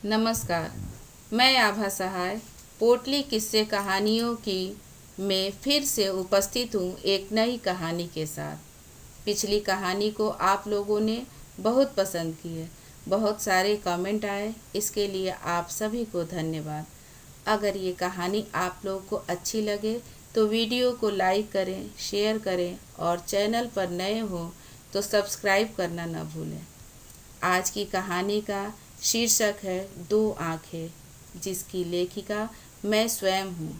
नमस्कार। मैं आभा सहाय पोटली किस्से कहानियों की में फिर से उपस्थित हूँ एक नई कहानी के साथ। पिछली कहानी को आप लोगों ने बहुत पसंद की है, बहुत सारे कमेंट आए, इसके लिए आप सभी को धन्यवाद। अगर ये कहानी आप लोगों को अच्छी लगे तो वीडियो को लाइक करें, शेयर करें और चैनल पर नए हो तो सब्सक्राइब करना न भूलें। आज की कहानी का शीर्षक है दो आँखें, जिसकी लेखिका मैं स्वयं हूँ।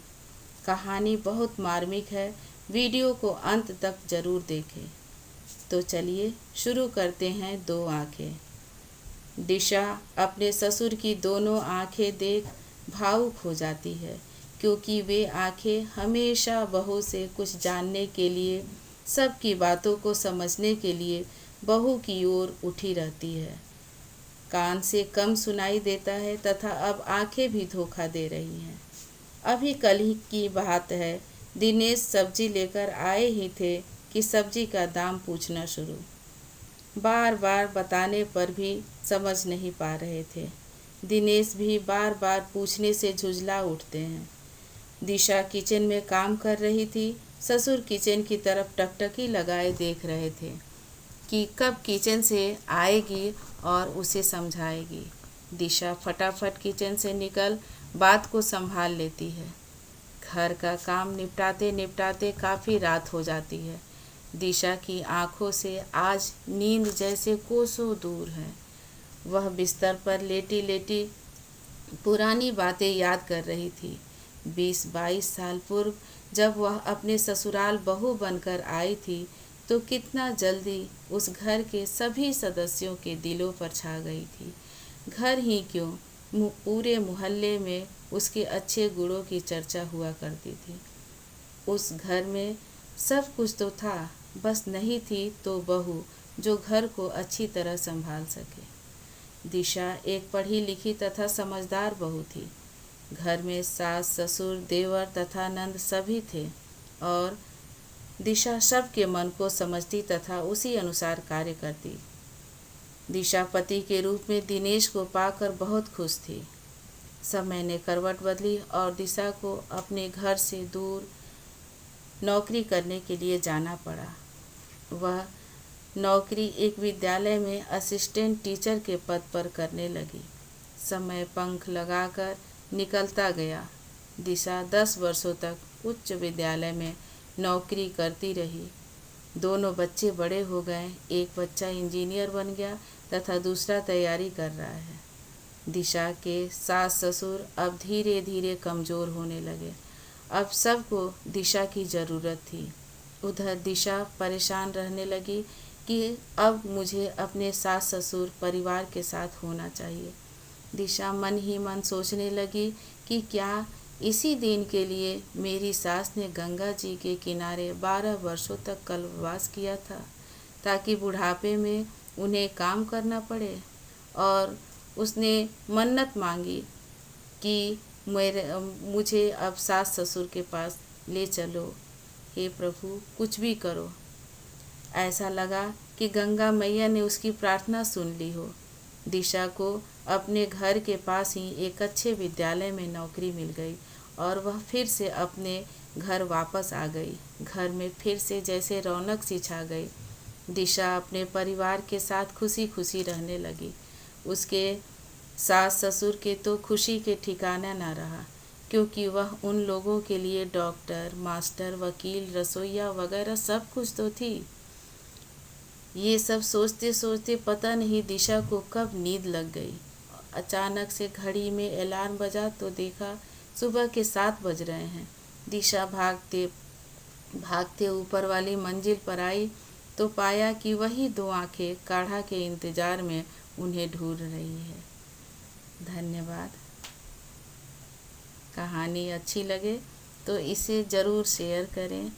कहानी बहुत मार्मिक है, वीडियो को अंत तक जरूर देखें। तो चलिए शुरू करते हैं। दो आँखें। दिशा अपने ससुर की दोनों आँखें देख भावुक हो जाती है, क्योंकि वे आँखें हमेशा बहू से कुछ जानने के लिए, सबकी बातों को समझने के लिए बहू की ओर उठी रहती है। कान से कम सुनाई देता है तथा अब आंखें भी धोखा दे रही हैं। अभी कल ही की बात है, दिनेश सब्जी लेकर आए ही थे कि सब्जी का दाम पूछना शुरू। बार बार बताने पर भी समझ नहीं पा रहे थे। दिनेश भी बार बार पूछने से झुंझला उठते हैं। दिशा किचन में काम कर रही थी। ससुर किचन की तरफ टकटकी लगाए देख रहे थे कि कब किचन से आएगी और उसे समझाएगी। दिशा फटाफट किचन से निकल बात को संभाल लेती है। घर का काम निपटाते निपटाते काफ़ी रात हो जाती है। दिशा की आंखों से आज नींद जैसे कोसों दूर है। वह बिस्तर पर लेटी लेटी पुरानी बातें याद कर रही थी। 20-22 साल पूर्व जब वह अपने ससुराल बहू बनकर आई थी तो कितना जल्दी उस घर के सभी सदस्यों के दिलों पर छा गई थी। घर ही क्यों, पूरे मोहल्ले में उसके अच्छे गुणों की चर्चा हुआ करती थी। उस घर में सब कुछ तो था, बस नहीं थी तो बहू जो घर को अच्छी तरह संभाल सके। दिशा एक पढ़ी लिखी तथा समझदार बहू थी। घर में सास, ससुर, देवर तथा नंद सभी थे और दिशा सबके मन को समझती तथा उसी अनुसार कार्य करती। दिशा पति के रूप में दिनेश को पाकर बहुत खुश थी। समय ने करवट बदली और दिशा को अपने घर से दूर नौकरी करने के लिए जाना पड़ा। वह नौकरी एक विद्यालय में असिस्टेंट टीचर के पद पर करने लगी। समय पंख लगाकर निकलता गया। दिशा 10 वर्षों तक उच्च विद्यालय में नौकरी करती रही। दोनों बच्चे बड़े हो गए। एक बच्चा इंजीनियर बन गया तथा दूसरा तैयारी कर रहा है। दिशा के सास ससुर अब धीरे धीरे कमज़ोर होने लगे। अब सबको दिशा की ज़रूरत थी। उधर दिशा परेशान रहने लगी कि अब मुझे अपने सास ससुर परिवार के साथ होना चाहिए। दिशा मन ही मन सोचने लगी कि क्या इसी दिन के लिए मेरी सास ने गंगा जी के किनारे 12 वर्षों तक कल्पवास किया था, ताकि बुढ़ापे में उन्हें काम करना पड़े। और उसने मन्नत मांगी कि मुझे अब सास ससुर के पास ले चलो। हे प्रभु, कुछ भी करो। ऐसा लगा कि गंगा मैया ने उसकी प्रार्थना सुन ली हो। दिशा को अपने घर के पास ही एक अच्छे विद्यालय में नौकरी मिल गई और वह फिर से अपने घर वापस आ गई। घर में फिर से जैसे रौनक सी छा गई। दिशा अपने परिवार के साथ खुशी खुशी रहने लगी। उसके सास ससुर के तो खुशी के ठिकाना ना रहा, क्योंकि वह उन लोगों के लिए डॉक्टर, मास्टर, वकील, रसोइया वगैरह सब कुछ तो थी। ये सब सोचते सोचते पता नहीं दिशा को कब नींद लग गई। अचानक से घड़ी में अलार्म बजा तो देखा सुबह के 7 बज रहे हैं। दिशा भागते भागते ऊपर वाली मंजिल पर आई तो पाया कि वही दो आंखें काढ़ा के इंतजार में उन्हें ढूंढ रही है। धन्यवाद। कहानी अच्छी लगे तो इसे ज़रूर शेयर करें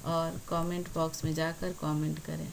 और कमेंट बॉक्स में जाकर कमेंट करें।